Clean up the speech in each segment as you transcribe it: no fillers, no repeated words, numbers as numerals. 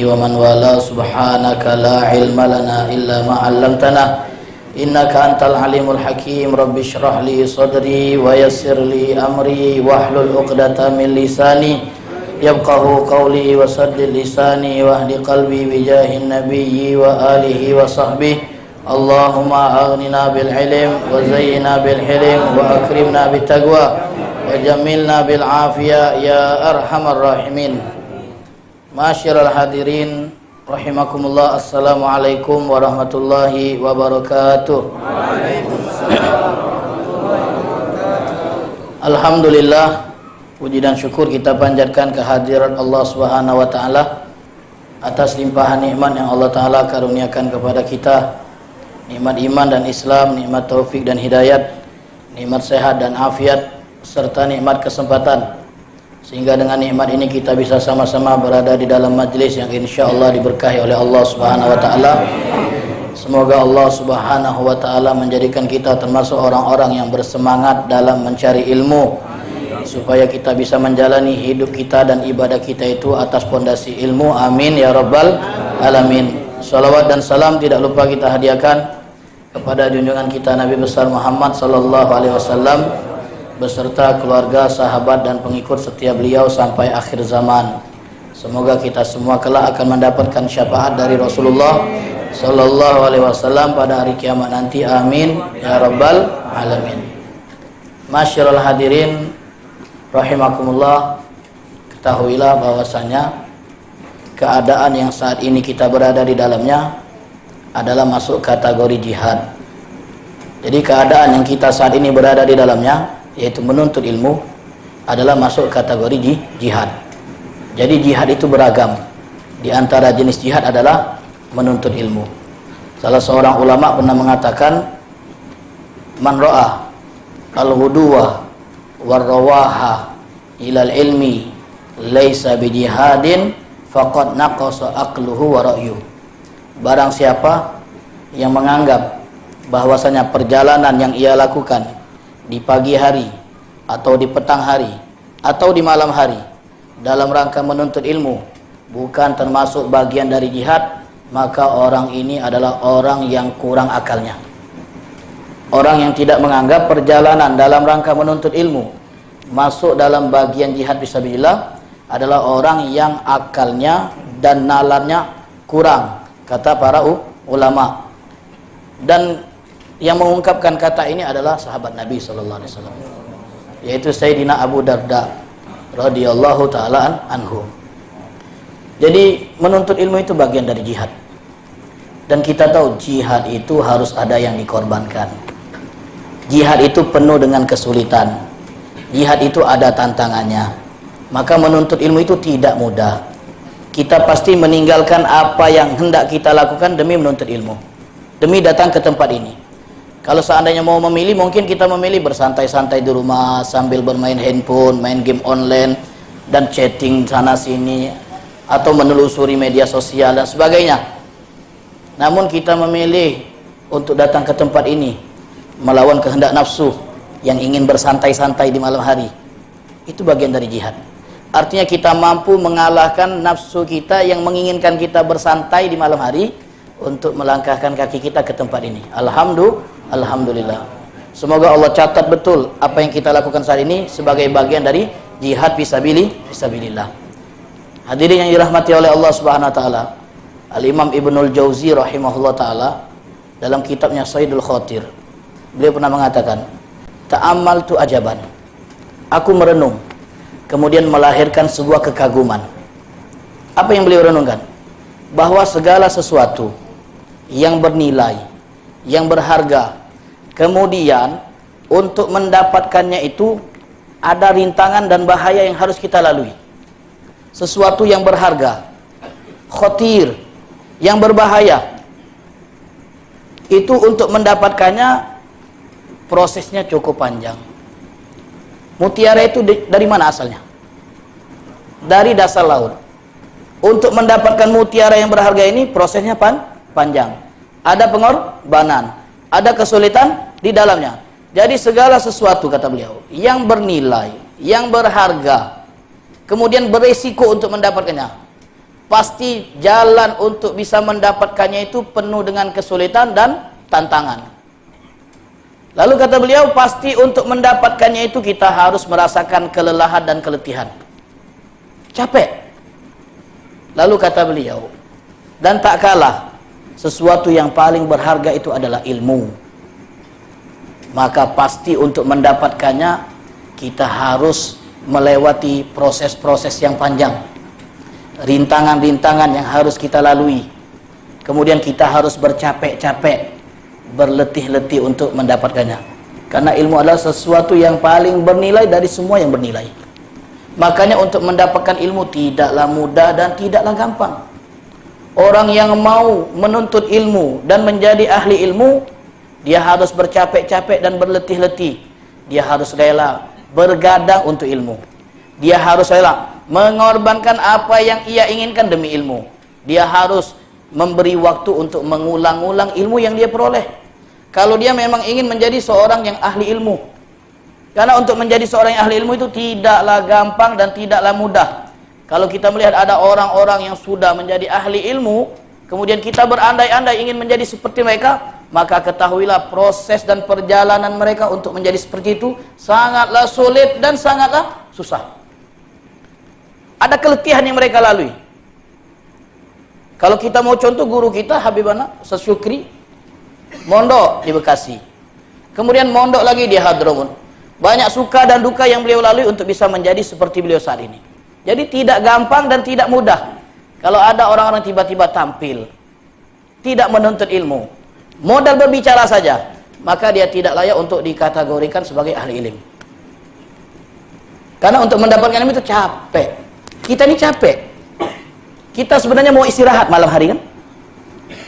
ومن والاه سبحانك لا علم لنا إلا ما علمتنا إنك أنت العليم الحكيم رب اشرح لي صدري ويسر لي أمري واحلل عقدة من لساني يفقه قولي وسدد لساني واهد قلبي بجاه النبي وآله وصحبه اللهم أغننا بالعلم وزينا بالحلم وأكرمنا بالتقوى وجملنا بالعافية يا أرحم الراحمين. Ma'asyiral hadirin rahimakumullah, assalamualaikum warahmatullahi wabarakatuh. Alhamdulillah, puji dan syukur kita panjatkan kehadiran Allah Subhanahu wa taala atas limpahan nikmat yang Allah taala karuniakan kepada kita. Nikmat iman dan Islam, nikmat taufik dan hidayat, nikmat sehat dan afiat, serta nikmat kesempatan, sehingga dengan nikmat ini kita bisa sama-sama berada di dalam majlis yang insya Allah diberkahi oleh Allah Subhanahu wa taala. Semoga Allah Subhanahu wa taala menjadikan kita termasuk orang-orang yang bersemangat dalam mencari ilmu, supaya kita bisa menjalani hidup kita dan ibadah kita itu atas pondasi ilmu. Amin ya rabbal alamin. Salawat dan salam tidak lupa kita hadiahkan kepada junjungan kita Nabi besar Muhammad sallallahu alaihi wasallam beserta keluarga, sahabat dan pengikut setia beliau sampai akhir zaman. Semoga kita semua kelak akan mendapatkan syafaat dari Rasulullah sallallahu alaihi wasallam pada hari kiamat nanti. Amin ya rabbal alamin. Masyarul hadirin rahimakumullah, ketahuilah bahwasanya keadaan yang saat ini kita berada di dalamnya adalah masuk kategori jihad. Jadi keadaan yang kita saat ini berada di dalamnya, yaitu menuntut ilmu, adalah masuk kategori jihad. Jadi jihad itu beragam. Di antara jenis jihad adalah menuntut ilmu. Salah seorang ulama pernah mengatakan, man ra'a al-ghuduwa war-rawaha ilal ilmi laisa bijihadin faqad naqasa aqluhu wa ra'yu. Barang siapa yang menganggap bahwasanya perjalanan yang ia lakukan di pagi hari atau di petang hari atau di malam hari dalam rangka menuntut ilmu bukan termasuk bagian dari jihad, maka orang ini adalah orang yang kurang akalnya. Orang yang tidak menganggap perjalanan dalam rangka menuntut ilmu masuk dalam bagian jihad fisabilillah adalah orang yang akalnya dan nalarnya kurang, kata para ulama. Dan yang mengungkapkan kata ini adalah sahabat Nabi sallallahu alaihi wasallam, yaitu Sayyidina Abu Darda radhiyallahu taala anhu. Jadi menuntut ilmu itu bagian dari jihad. Dan kita tahu jihad itu harus ada yang dikorbankan. Jihad itu penuh dengan kesulitan. Jihad itu ada tantangannya. Maka menuntut ilmu itu tidak mudah. Kita pasti meninggalkan apa yang hendak kita lakukan demi menuntut ilmu, demi datang ke tempat ini. Kalau seandainya mau memilih, mungkin kita memilih bersantai-santai di rumah sambil bermain handphone, main game online dan chatting sana sini, atau menelusuri media sosial dan sebagainya. Namun kita memilih untuk datang ke tempat ini melawan kehendak nafsu yang ingin bersantai-santai di malam hari. Itu bagian dari jihad. Artinya kita mampu mengalahkan nafsu kita yang menginginkan kita bersantai di malam hari untuk melangkahkan kaki kita ke tempat ini. Alhamdulillah. Semoga Allah catat betul apa yang kita lakukan saat ini sebagai bagian dari jihad fisabilillah. Hadirin yang dirahmati oleh Allah Subhanahu wa taala, Al-Imam Ibnul Jauzi rahimahullah taala dalam kitabnya Saidul Khatir, beliau pernah mengatakan, ta'ammaltu ajaban. Aku merenung, kemudian melahirkan sebuah kekaguman. Apa yang beliau renungkan? Bahwa segala sesuatu yang bernilai, yang berharga, kemudian untuk mendapatkannya itu ada rintangan dan bahaya yang harus kita lalui. Sesuatu yang berharga, khotir, yang berbahaya, itu untuk mendapatkannya prosesnya cukup panjang. Mutiara itu dari mana asalnya? Dari dasar laut. Untuk mendapatkan mutiara yang berharga ini prosesnya panjang. Ada pengorbanan, ada kesulitan di dalamnya. Jadi segala sesuatu, kata beliau, yang bernilai, yang berharga, kemudian beresiko untuk mendapatkannya, pasti jalan untuk bisa mendapatkannya itu penuh dengan kesulitan dan tantangan. Lalu kata beliau, pasti untuk mendapatkannya itu kita harus merasakan kelelahan dan keletihan, capek. Lalu kata beliau, dan tak kalah sesuatu yang paling berharga itu adalah ilmu. Maka pasti untuk mendapatkannya kita harus melewati proses-proses yang panjang, rintangan-rintangan yang harus kita lalui. Kemudian kita harus bercapek-capek, berletih-letih untuk mendapatkannya. Karena ilmu adalah sesuatu yang paling bernilai dari semua yang bernilai. Makanya untuk mendapatkan ilmu tidaklah mudah dan tidaklah gampang. Orang yang mau menuntut ilmu dan menjadi ahli ilmu, dia harus bercapek-capek dan berletih-letih. Dia harus rela bergadang untuk ilmu. Dia harus rela mengorbankan apa yang ia inginkan demi ilmu. Dia harus memberi waktu untuk mengulang-ulang ilmu yang dia peroleh. Kalau dia memang ingin menjadi seorang yang ahli ilmu. Karena untuk menjadi seorang yang ahli ilmu itu tidaklah gampang dan tidaklah mudah. Kalau kita melihat ada orang-orang yang sudah menjadi ahli ilmu, kemudian kita berandai-andai ingin menjadi seperti mereka, maka ketahuilah proses dan perjalanan mereka untuk menjadi seperti itu sangatlah sulit dan sangatlah susah. Ada keletihan yang mereka lalui. Kalau kita mau contoh, guru kita Habibana Ustaz Syukri mondok di Bekasi, kemudian mondok lagi di Hadramaut. Banyak suka dan duka yang beliau lalui untuk bisa menjadi seperti beliau saat ini. Jadi tidak gampang dan tidak mudah. Kalau ada orang-orang tiba-tiba tampil, tidak menuntut ilmu, modal berbicara saja, maka dia tidak layak untuk dikategorikan sebagai ahli ilmu. Karena untuk mendapatkan ilmu itu capek. Kita ini capek. Kita sebenarnya mau istirahat malam hari kan?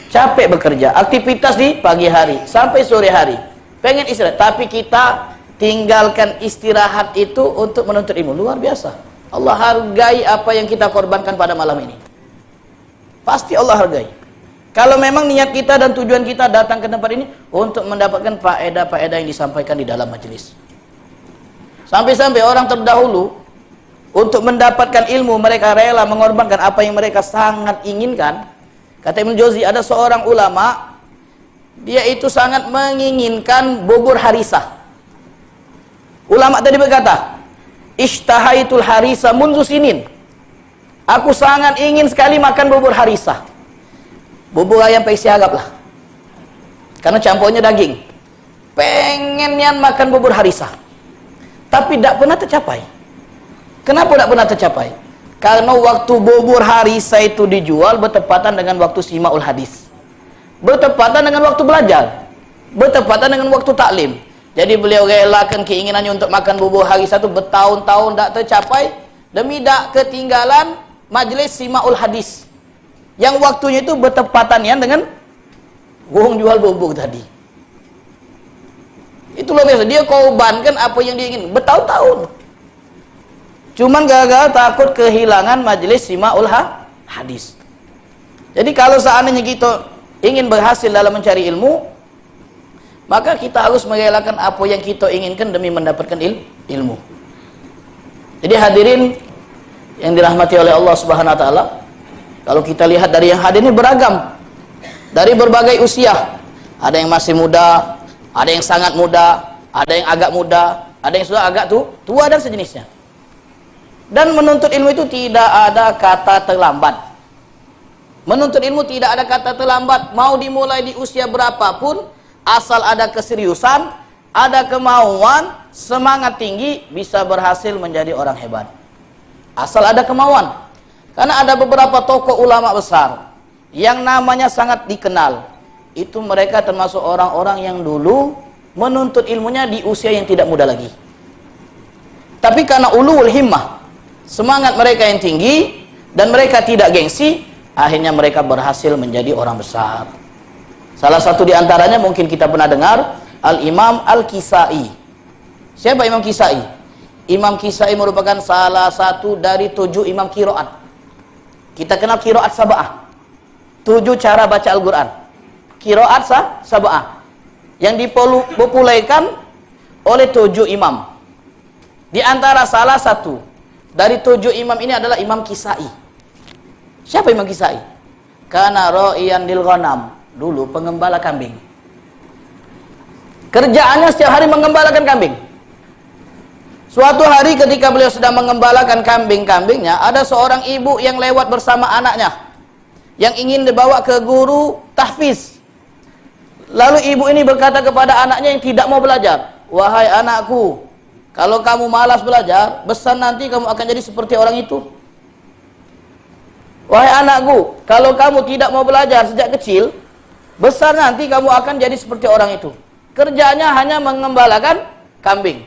Capek bekerja, aktivitas di pagi hari sampai sore hari. Pengen istirahat, tapi kita tinggalkan istirahat itu untuk menuntut ilmu. Luar biasa. Allah hargai apa yang kita korbankan pada malam ini. Pasti Allah hargai. Kalau memang niat kita dan tujuan kita datang ke tempat ini untuk mendapatkan faedah-faedah yang disampaikan di dalam majelis. Sampai-sampai orang terdahulu untuk mendapatkan ilmu mereka rela mengorbankan apa yang mereka sangat inginkan. Kata Ibnu Jauzi, ada seorang ulama, dia itu sangat menginginkan bubur harisah. Ulama tadi berkata, ishtahaitul harisa munzu sinin. Aku sangat ingin sekali makan bubur harisah. Bubur ayam paisi agap lah. Karena campurnya daging. Pengennya makan bubur harisah. Tapi tidak pernah tercapai. Kenapa tidak pernah tercapai? Karena waktu bubur harisah itu dijual bertepatan dengan waktu simaul hadis. Bertepatan dengan waktu belajar. Bertepatan dengan waktu taklim. Jadi beliau relakan keinginannya untuk makan bubur harisah itu bertahun-tahun tidak tercapai demi tak ketinggalan majlis simaul hadis yang waktunya itu bertepatannya dengan wong jual bubur tadi. Itu luar biasa. Dia korbankan apa yang dia ingin bertahun-tahun. Cuman gara-gara takut kehilangan majlis simaul hadis. Jadi kalau seandainya kita ingin berhasil dalam mencari ilmu, maka kita harus merelakan apa yang kita inginkan demi mendapatkan ilmu. Jadi hadirin yang dirahmati oleh Allah Subhanahu wa taala, kalau kita lihat dari yang hadir ini beragam. Dari berbagai usia. Ada yang masih muda, ada yang sangat muda, ada yang agak muda, ada yang sudah agak tua dan sejenisnya. Dan menuntut ilmu itu tidak ada kata terlambat. Menuntut ilmu tidak ada kata terlambat. Mau dimulai di usia berapapun, asal ada keseriusan, ada kemauan, semangat tinggi, bisa berhasil menjadi orang hebat. Asal ada kemauan. Karena ada beberapa tokoh ulama besar yang namanya sangat dikenal. Itu mereka termasuk orang-orang yang dulu menuntut ilmunya di usia yang tidak muda lagi. Tapi karena ulul himmah, semangat mereka yang tinggi, dan mereka tidak gengsi, akhirnya mereka berhasil menjadi orang besar. Salah satu di antaranya mungkin kita pernah dengar, Al-Imam Al-Kisai. Siapa Imam Kisai? Imam Kisai merupakan salah satu dari 7 imam qiraat. Kita kenal qiraat sab'ah. 7 cara baca Al-Quran. Qiraat sab'ah. Yang dipopulerkan oleh 7 imam. Di antara salah satu dari 7 imam ini adalah Imam Kisai. Siapa Imam Kisai? Kana ra'iyan lil ghanam, dulu pengembala kambing. Kerjaannya setiap hari mengembalakan kambing. Suatu hari ketika beliau sedang mengembalakan kambing-kambingnya, ada seorang ibu yang lewat bersama anaknya yang ingin dibawa ke guru tahfiz. Lalu ibu ini berkata kepada anaknya yang tidak mau belajar, "Wahai anakku, kalau kamu malas belajar, besar nanti kamu akan jadi seperti orang itu. Wahai anakku, kalau kamu tidak mau belajar sejak kecil, besar nanti kamu akan jadi seperti orang itu. Kerjanya hanya mengembalakan kambing."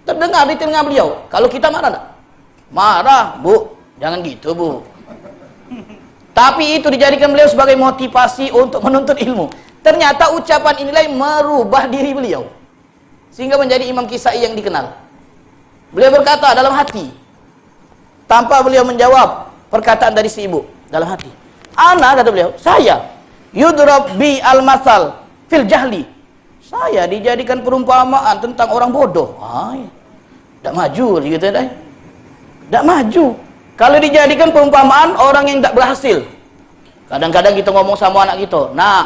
Terdengar di telinga beliau. Kalau kita marah enggak? Marah, Bu. Jangan gitu, Bu. Tapi itu dijadikan beliau sebagai motivasi untuk menuntut ilmu. Ternyata ucapan inilah yang merubah diri beliau, sehingga menjadi Imam Kisai yang dikenal. Beliau berkata dalam hati, tanpa beliau menjawab perkataan dari si ibu, dalam hati, "Ana," kata beliau, "saya yudrab bi al-masal fil jahli." Saya dijadikan perumpamaan tentang orang bodoh. Tidak maju gitu ya. Tidak maju. Kalau dijadikan perumpamaan orang yang tidak berhasil. Kadang-kadang kita ngomong sama anak kita, "Nak,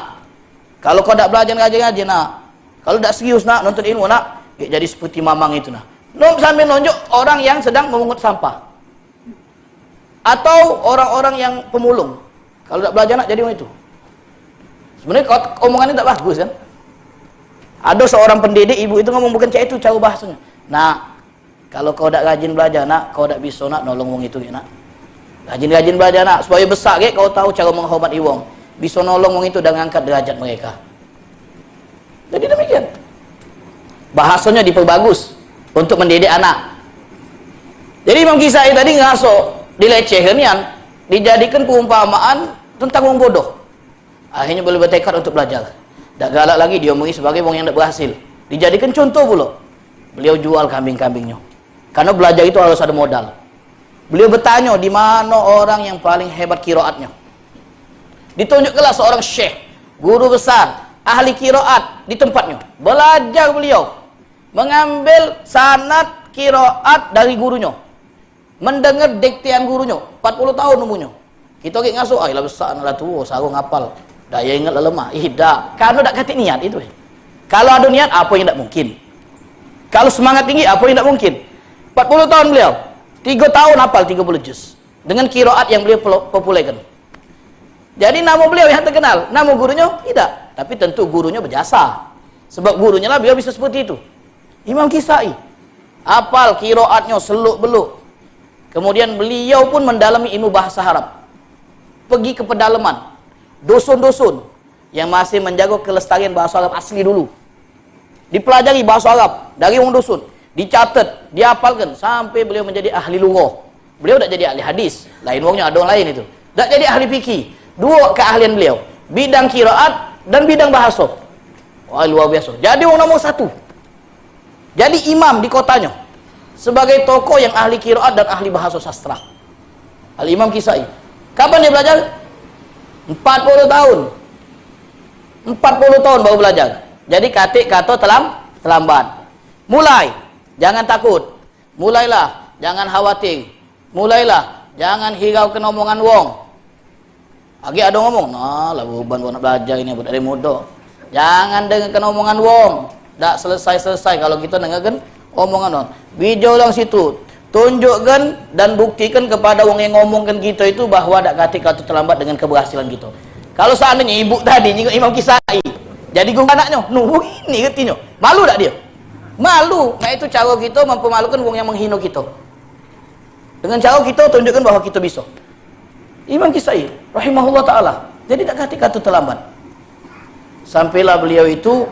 kalau kau tidak belajar ngaji-ngaji, nak. Kalau tidak serius, nak, nuntut ilmu, nak, jadi seperti mamang itu, nak." Sambil nunjuk orang yang sedang memungut sampah. Atau orang-orang yang pemulung. Kalau tidak belajar, nak, jadi orang itu. Sebenarnya omongannya tidak bagus kan? Ada seorang pendidik, ibu itu ngomong bukan cak itu, cara bahasanya. "Nak, kalau kau tidak rajin belajar, nak, kau tidak bisa, nak, nolong wong itu, nak. Rajin-rajin belajar, nak, supaya besar, kau tahu cara menghormati wong. Bisa nolong wong itu dan mengangkat derajat mereka." Jadi demikian. Bahasanya diperbagus untuk mendidik anak. Jadi Imam Kisai tadi ngaso, dilecehkan, dijadikan perumpamaan tentang wong bodoh. Akhirnya boleh bertekad untuk belajar. Tak galak lagi dia omongi sebagai wong yang tidak berhasil. Dijadikan contoh pula. Beliau jual kambing-kambingnya. Karena belajar itu harus ada modal. Beliau bertanya di mana orang yang paling hebat kiroatnya. Ditunjukkanlah seorang syekh, guru besar, ahli kiroat di tempatnya. Belajar beliau, mengambil sanad kiroat dari gurunya, mendengar diktian gurunya. 40 tahun umurnya. Kita ngasuh, lah besar, lah tua, sarung ngapal. Daya ingat lemah, tidak. Kalau tak kata niat itu. Kalau ada niat, apa yang tak mungkin? Kalau semangat tinggi, apa yang tak mungkin? 40 tahun beliau, 3 tahun hafal 30 juz. Dengan kiroat yang beliau populerkan. Jadi nama beliau yang terkenal, nama gurunya tidak. Tapi tentu gurunya berjasa. Sebab gurunya lah beliau bisa seperti itu. Imam Kisai, hafal kiroatnya seluk-beluk. Kemudian beliau pun mendalami ilmu bahasa Arab. Pergi ke pedalaman, dusun-dusun yang masih menjaga kelestarian bahasa Arab asli dulu. Dipelajari bahasa Arab dari wong dusun, dicatat, dihafalkan sampai beliau menjadi ahli lughah. Beliau tak jadi ahli hadis, lain wongnya ada orang lain itu. Tak jadi ahli fikih. Dua keahlian beliau, bidang qiraat dan bidang bahasa. Wah, luar biasa. Jadi wong nomor 1. Jadi imam di kotanya sebagai tokoh yang ahli qiraat dan ahli bahasa sastra. Al-Imam Kisai. Kapan dia belajar? 40 tahun. 40 tahun baru belajar. Jadi katik kata terlambat. Mulai, jangan takut. Mulailah, jangan khawatir. Mulailah, jangan hiraukan omongan wong. Lagi ada ngomong, "Nah, lah beban nak belajar ini buat dari muda." Jangan dengarkan omongan wong. Tak selesai-selesai kalau kita dengarkan omongan wong. Bijau lang situ. Tunjukkan dan buktikan kepada wong yang ngomongkan kita itu bahwa tak kata terlambat dengan keberhasilan kita. Kalau seandainya ibu tadi nyinggung Imam Kisai, jadi guru anaknya, ini retinya. Malu tak dia? Malu. Nah itu cara kita mempermalukan wong yang menghina kita. Dengan cara kita tunjukkan bahwa kita bisa. Imam Kisai rahimahullah taala. Jadi tak kata terlambat. Sampailah beliau itu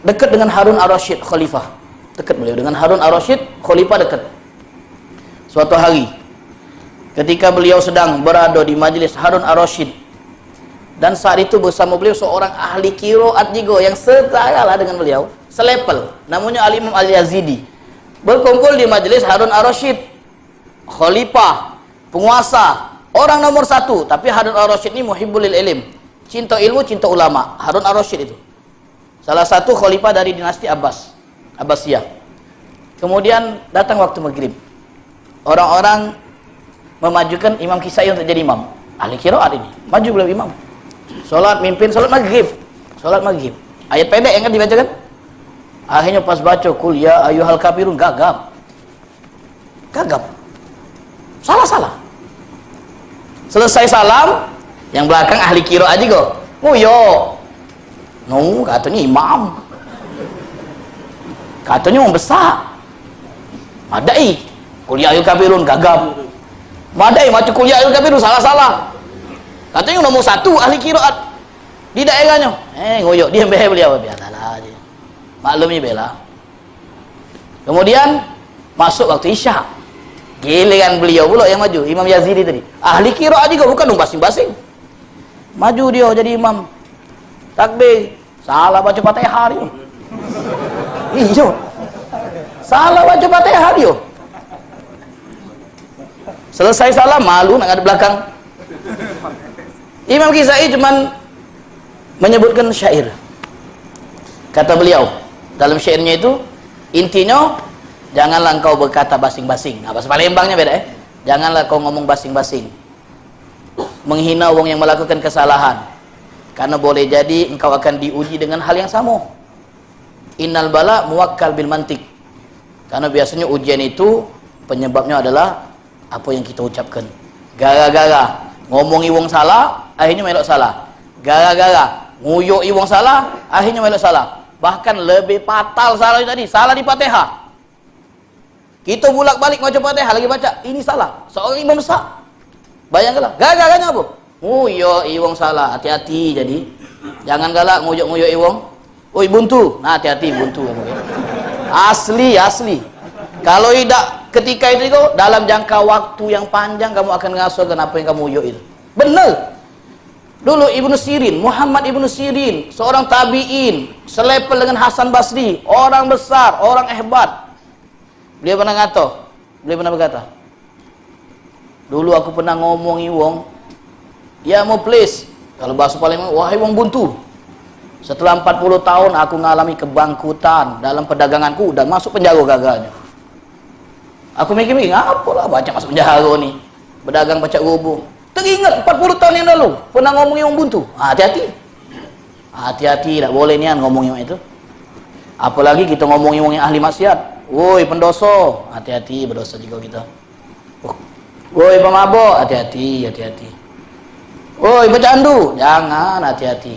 dekat dengan Harun ar-Rasyid khalifah. Dekat beliau dengan Harun ar-Rasyid khalifah dekat. Suatu hari ketika beliau sedang berada di majlis Harun ar-Rasyid, dan saat itu bersama beliau seorang ahli qiraat juga yang setara dengan beliau, selepel, namanya Al-Imam Al-Yazidi, berkumpul di majlis Harun ar-Rasyid, khalifah, penguasa, orang nomor 1. Tapi Harun ar-Rasyid ini muhibbul ilm, cinta ilmu, cinta ulama. Harun ar-Rasyid itu salah satu khalifah dari dinasti Abbasiyah. Kemudian datang waktu maghrib, orang-orang memajukan Imam Kisai untuk jadi imam. Ahli qiraat ini, maju beliau imam. Salat mimpin salat maghrib. Salat maghrib. Ayat pendek yang kan dibacakan. Akhirnya pas baca kul ya ayyuhal kafirun gagap. Gagap. Salah. Selesai salam, yang belakang ahli qiraat juga. Nguyo. No, katanya imam. Katanya orang besar. Madai. Kul ya ayyuhal kafirun gagap. Madai macam kul ya ayyuhal kafirun salah. Katanya nomor 1 ahli qiraat di daerahnya. Ngoyok dia bela beliau biarlah aja. Maklumnya bela. Kemudian masuk waktu Isya. Giliran beliau pula yang maju, Imam Yazidi tadi. Ahli qiraat juga bukan dong basing-basing. Maju dia jadi imam. Takbir, salah baca Fatihah dia. Iya. Salah baca Fatihah dia. Selesai salam malu nak ada belakang. Imam Kisai cuman menyebutkan syair. Kata beliau dalam syairnya itu, intinya janganlah engkau berkata basing-basing. Nah, bahasa Palembangnya beda Janganlah kau ngomong basing-basing, menghina orang yang melakukan kesalahan, karena boleh jadi engkau akan diuji dengan hal yang sama. Innal bala muwakkal bil mantik. Karena biasanya ujian itu penyebabnya adalah apa yang kita ucapkan. Gara-gara ngomongi wong salah, akhirnya melok salah. Gara-gara nguyoi wong salah, akhirnya melok salah. Bahkan lebih fatal salah tadi, salah di Fatihah. Kita bolak-balik baca Fatihah lagi baca, ini salah. Seorang imam besar. Bayangkanlah, gara-garanya apa? Nguyoi wong salah, hati-hati jadi. Jangan galak nguyoi wong. Oi buntu. Nah, hati-hati buntu. Asli. Kalau tidak ketika itu dalam jangka waktu yang panjang kamu akan ngasuhkan apa yang kamu nguyoi itu. Benar. Dulu Ibnu Sirin, Muhammad Ibnu Sirin, seorang tabi'in, selepel dengan Hasan Basri, orang besar, orang hebat. Beliau pernah berkata, dulu aku pernah ngomongi wong, ya mau please, kalau bahasa Palembang, wahai wong buntu. Setelah 40 tahun aku mengalami kebangkutan dalam perdaganganku dan masuk penjara gagalnya. Aku mikir-mikir, apalah baca masuk penjara nih, berdagang pacak gubung. Teringat 40 tahun yang lalu pernah ngomongin orang buntu. Hati-hati, tak boleh nian ngomongin orang itu. Apalagi kita ngomongin orang yang ahli maksiat. Woi pendoso, hati-hati berdosa juga kita. Woi pemabok, hati-hati. Woi pecandu, jangan, hati-hati.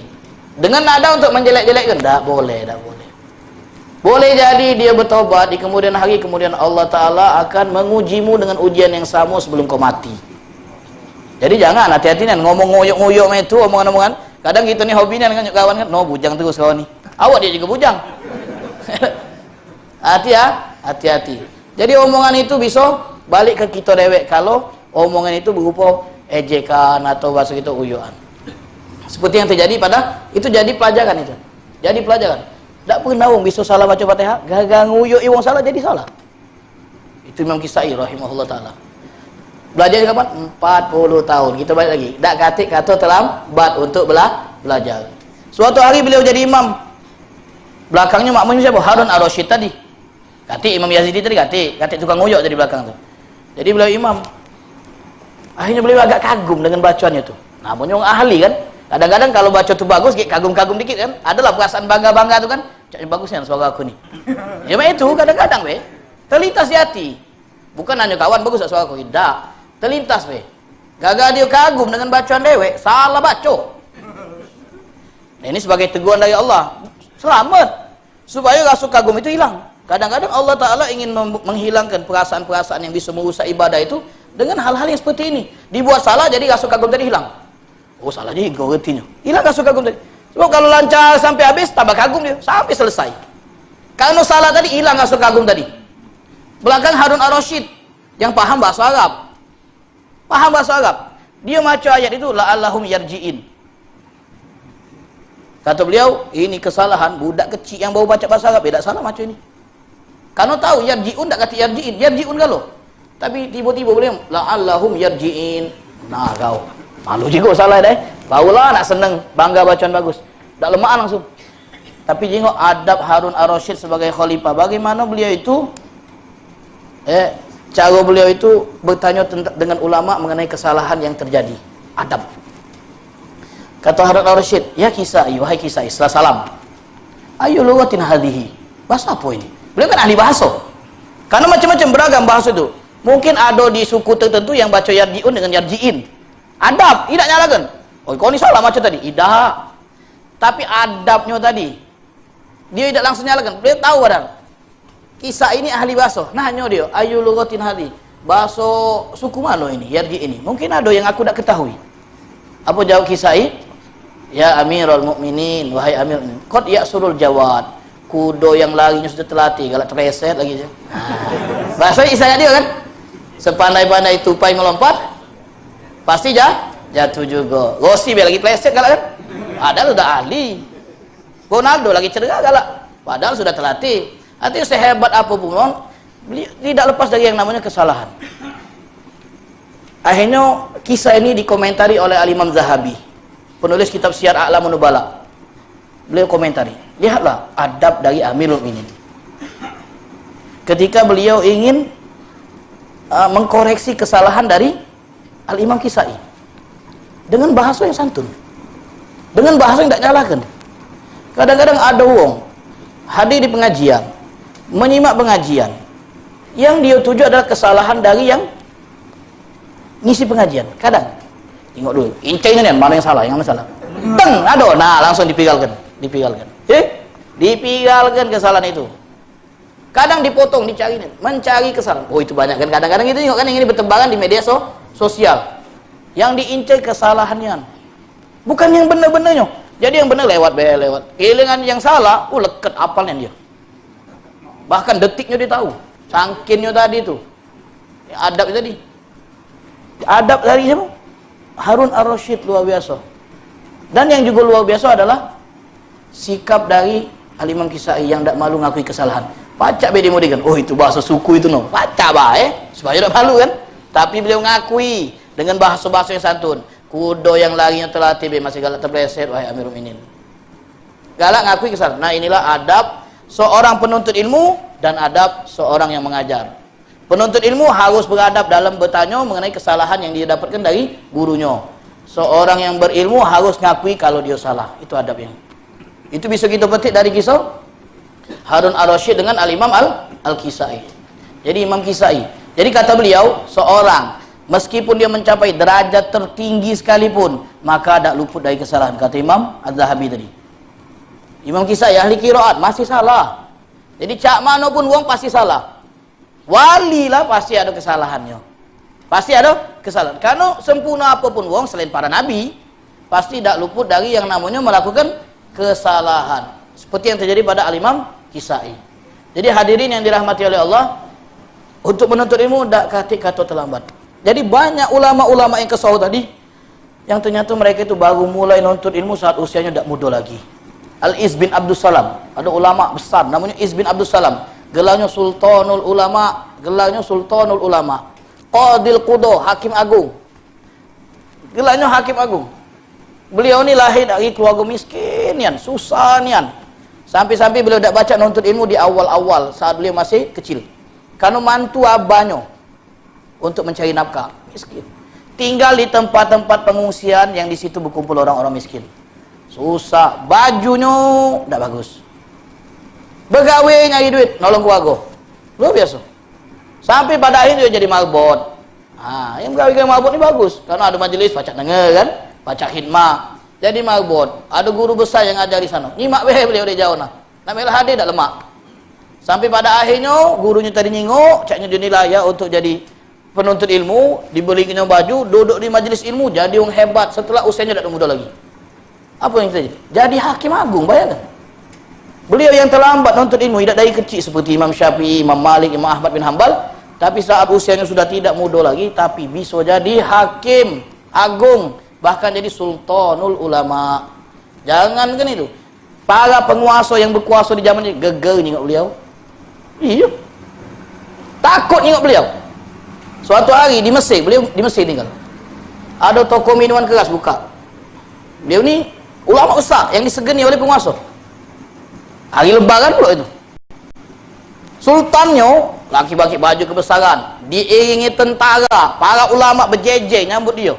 Dengan nada untuk menjelek-jelekkan, tak boleh. Boleh jadi dia bertobat di kemudian hari, kemudian Allah Ta'ala akan mengujimu dengan ujian yang sama sebelum kau mati. Jadi jangan, hati-hati nih ngomong ngoyok-ngoyok itu, omongan-omongan. Kadang kita nih hobinya dengan kawan kan, no bujang terus kawan nih. Awak dia juga bujang. Hati-hati. Jadi omongan itu bisa balik ke kita dewek kalau omongan itu berupa ejekan atau bahasa kita uyoan. Seperti yang terjadi itu jadi pelajaran itu. Jadi pelajaran. Tak pernah wong bisa salah baca Fatihah, gagal nguyoi wong salah jadi salah. Itu Imam Kisai rahimahullah taala. Belajar kapan? 40 tahun. Kita balik lagi. Tak katik kata terlambat untuk belajar. Suatu hari beliau jadi imam. Belakangnya makmumnya siapa? Harun ar-Rasyid tadi. Katik Imam Yazidi tadi katik tukang nguyok dari belakang tu. Jadi beliau imam. Akhirnya beliau agak kagum dengan bacaannya tu. Namanya orang ahli kan. Kadang-kadang kalau baca tu bagus, kagum-kagum dikit kan. Adalah perasaan bangga-bangga tu kan. Cakap bagusnya suara aku ni. Ya itu kadang-kadang terlintas di hati. Bukan hanya kawan bagus tak suara aku. Tidak. Terlintas gagal dia kagum dengan bacaan dewek, salah baca. Nah, ini sebagai teguhan dari Allah, selamat supaya rasa kagum itu hilang. Kadang-kadang Allah Ta'ala ingin menghilangkan perasaan-perasaan yang bisa merusak ibadah itu dengan hal-hal yang seperti ini. Dibuat salah jadi rasa kagum tadi hilang. Oh salah jadi kau retinya, hilang rasa kagum tadi. Sebab kalau lancar sampai habis tambah kagum dia sampai selesai. Kalau salah tadi hilang rasa kagum tadi. Belakang Harun ar-Rasyid yang paham bahasa Arab. Dia baca ayat itu la'allahum yarji'in. Kata beliau, ini kesalahan budak kecil yang baru baca bahasa Arab, tidak salah macam ini. Karena tahu yarji'un tak kata yarji'un kalau. Tapi tiba-tiba beliau la'allahum yarji'in. Nah kau malu juga salah dah. Barulah nak senang bangga bacaan bagus. Tak lemah langsung. Tapi jengok adab Harun ar-Rasyid sebagai khalifah. Bagaimana beliau itu cara beliau itu bertanya dengan ulama mengenai kesalahan yang terjadi. Adab. Kata Harun Ar-Rasyid, ya Kisai, wahai Kisai, setelah salam, ayo lugatin hadhihi. Bahasa apa ini? Beliau kan ahli bahasa. Karena macam-macam beragam bahasa itu. Mungkin ada di suku tertentu yang baca yarji'un dengan yarji'in. Adab, tidak nyalakan. Oh, kau ni salah macam tadi. Tidak. Tapi adabnya tadi, dia tidak langsung nyalakan. Beliau tahu padahal. Kisah ini ahli bahasa. Nanya dia, ayo lugatin hadhihi. Bahasa suku mana ini? Yarji ini. Mungkin ada yang aku tak ketahui. Apa jawab Kisai? Ya Amirul Mukminin, wahai Amir, qad ya'surul jawad. Kudo yang larinya sudah terlatih, galak tereset lagi je. Bahasa isanya dia kan. Sepandai-pandai tupai melompat, pasti jatuh juga. Rossi lagi pleset galak kan. Padahal sudah ahli. Ronaldo lagi cedera galak. Padahal sudah terlatih. Artinya sehebat apapun, tidak lepas dari yang namanya kesalahan. Akhirnya kisah ini dikomentari oleh Al-Imam Zahabi, penulis kitab Syiar A'lamun Nubala. Beliau komentari, lihatlah adab dari Amirul Mukminin. Ketika beliau ingin mengkoreksi kesalahan dari Al-Imam Kisai dengan bahasa yang santun, dengan bahasa yang tidak nyalakan. Kadang-kadang ada wong hadir di pengajian, menyimak pengajian, yang dia tuju adalah kesalahan dari yang ngisi pengajian. Kadang tengok dulu, incainya mana yang salah, yang mana salah. Teng, aduh, nah langsung dipinggalkan. Dipinggalkan kesalahan itu. Kadang dipotong, dicari, mencari kesalahan. Oh, itu banyak kan. Kadang-kadang itu tengok kan, yang ini bertembangan di media sosial. Yang diincar kesalahannya, bukan yang benar-benarnya. Jadi yang benar lewat. Kehilangan yang salah, leket apalnya dia. Bahkan detiknya dia tahu. Sangkinnya tadi itu. Adab tadi. Adab dari siapa? Harun Ar-Rasyid luar biasa. Dan yang juga luar biasa adalah sikap dari Al-Imam Kisai yang tidak malu ngakui kesalahan. Pacak be dimudikan. Oh, itu bahasa suku itu no. Pacak bae, supaya tidak malu kan. Tapi beliau ngakui dengan bahasa-bahasa yang santun. Kudo yang larinya terlatih be masih galak terpleset, wahai Amirul Mukminin. Galak ngakui kesalahan. Nah, inilah adab seorang penuntut ilmu dan adab seorang yang mengajar. Penuntut ilmu harus beradab dalam bertanya mengenai kesalahan yang dia dapatkan dari gurunya. Seorang yang berilmu harus ngakui kalau dia salah. Itu adabnya. Itu bisa kita petik dari kisah Harun Ar-Rasyid dengan Al-Imam Al-Kisai. Jadi Imam Kisai. Jadi kata beliau, seorang meskipun dia mencapai derajat tertinggi sekalipun, maka tak luput dari kesalahan. Kata Imam Az-Zahabi tadi. Imam Kisai ahli qiraat masih salah. Jadi cak mana pun wong pasti salah. Wali lah pasti ada kesalahannya. Pasti ada kesalahan. Karena sempurna apapun wong selain para nabi, pasti tak luput dari yang namanya melakukan kesalahan. Seperti yang terjadi pada Al-Imam Kisai. Jadi hadirin yang dirahmati oleh Allah, untuk menuntut ilmu tak kata terlambat. Jadi banyak ulama-ulama yang kesal tadi, yang ternyata mereka itu baru mulai menuntut ilmu saat usianya tak muda lagi. Al-Iz bin Abdul Salam, ada ulama besar namanya Iz bin Abdul Salam. Gelarnya Sultanul Ulama, Qadil Qudo, Hakim Agung. Gelarnya Hakim Agung. Beliau ni lahir dari keluarga miskin nian, susah nian. Sampai-sampai beliau tak baca nuntut ilmu di awal-awal saat beliau masih kecil. Karena mantu abahnya untuk mencari nafkah, miskin. Tinggal di tempat-tempat pengungsian yang di situ berkumpul orang-orang miskin. Susah, bajunya tak bagus. Begawe nyari duit, nolong keluarga. Luar biasa. Sampai pada akhirnya dia jadi marbot. Yang begawe marbot ni bagus. Karena ada majlis, pacak dengar kan? Pacak khidmah. Jadi marbot. Ada guru besar yang ajar di sana. Nyimak beliau dia jauh nah. Namilah hadir tak lemak. Sampai pada akhirnya, gurunya tadi nyingok, caknya dia layak untuk jadi penuntut ilmu, dibelinya baju, duduk di majlis ilmu, jadi orang hebat setelah usianya tak muda lagi. Apa yang terjadi? Jadi hakim agung, bayangkan. Beliau yang terlambat nuntut ilmu, tidak dari kecil seperti Imam Syafi'i, Imam Malik, Imam Ahmad bin Hanbal, tapi saat usianya sudah tidak muda lagi, tapi bisa jadi hakim agung, bahkan jadi sultanul ulama. Jangan kan itu. Para penguasa yang berkuasa di zaman ini geger ingat beliau. Iya. Takut ingat beliau. Suatu hari di Mesir, beliau di Mesir tinggal. Ada toko minuman keras buka. Beliau ni ulama besar yang disegani oleh penguasa. Hari lebaran pula itu. Sultannya laki pakai baju kebesaran, diiringi tentara, para ulama berjejer nyambut dia.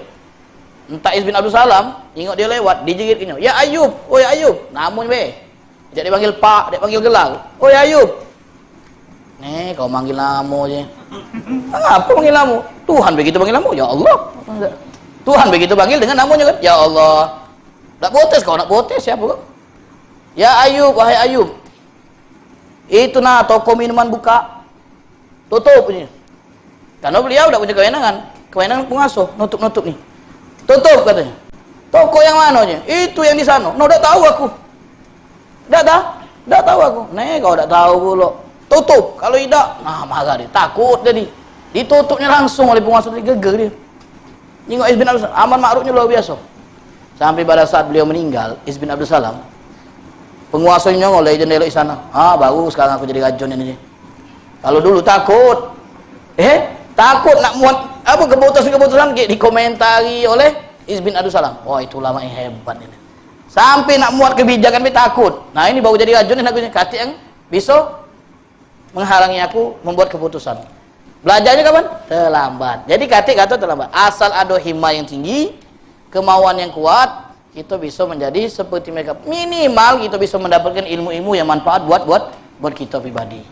Entah Is bin Abdul Salam, tengok dia lewat, dijerit kena, ya Ayub, oi Ayub, namun be, dia panggil pak, dia panggil gelar, oi Ayub. Nih kau manggil nama je. Apa panggil nama? Tuhan begitu panggil nama, ya Allah. Tuhan begitu panggil dengan namanya kan, ya Allah. Tak protes kau, nak protes siapa kau? Ya Ayub, wahai Ayub. Itu nah toko minuman buka. Tutup punya. Karena beliau tak punya kewenangan pengasuh, nutup ni. Tutup katanya. Toko yang mananya? Itu yang di sana. No, tak tahu aku. Tak tahu aku. Nih kau tak tahu pula. Tutup. Kalau tidak, nah marah dia. Takut jadi. Ditutupnya langsung oleh penguasa tadi, geger dia. Tengok Is bin Abdul Salam, aman makrufnya luar biasa. Sampai pada saat beliau meninggal, Is bin Abdul Salam, penguasanya oleh jendela di sana. Baru sekarang aku jadi rajun ini. Kalau dulu takut. Takut nak muat apa keputusan dikomentari oleh Is bin Abdul Salam. Wah, itu ulama yang hebat ini. Sampai nak muat kebijakan dia takut. Nah, ini baru jadi rajun ini aku kata yang bisa menghalangi aku membuat keputusan. Belajarnya kapan? Terlambat. Jadi kata terlambat. Asal ada himmah yang tinggi, kemauan yang kuat, kita bisa menjadi seperti mereka. Minimal kita bisa mendapatkan ilmu-ilmu yang manfaat buat kita pribadi.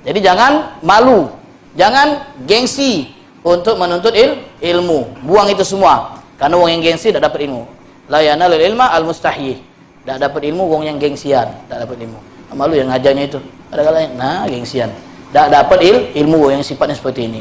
Jadi jangan malu, jangan gengsi untuk menuntut ilmu. Buang itu semua. Karena orang yang gengsi tak dapat ilmu. La yanalul ilma al-mustahyi. Tak dapat ilmu orang yang gengsian, tak dapat ilmu. Malu yang ngajarnya itu. Ada kalanya, nah gengsian. Tak dapat ilmu yang sifatnya seperti ini.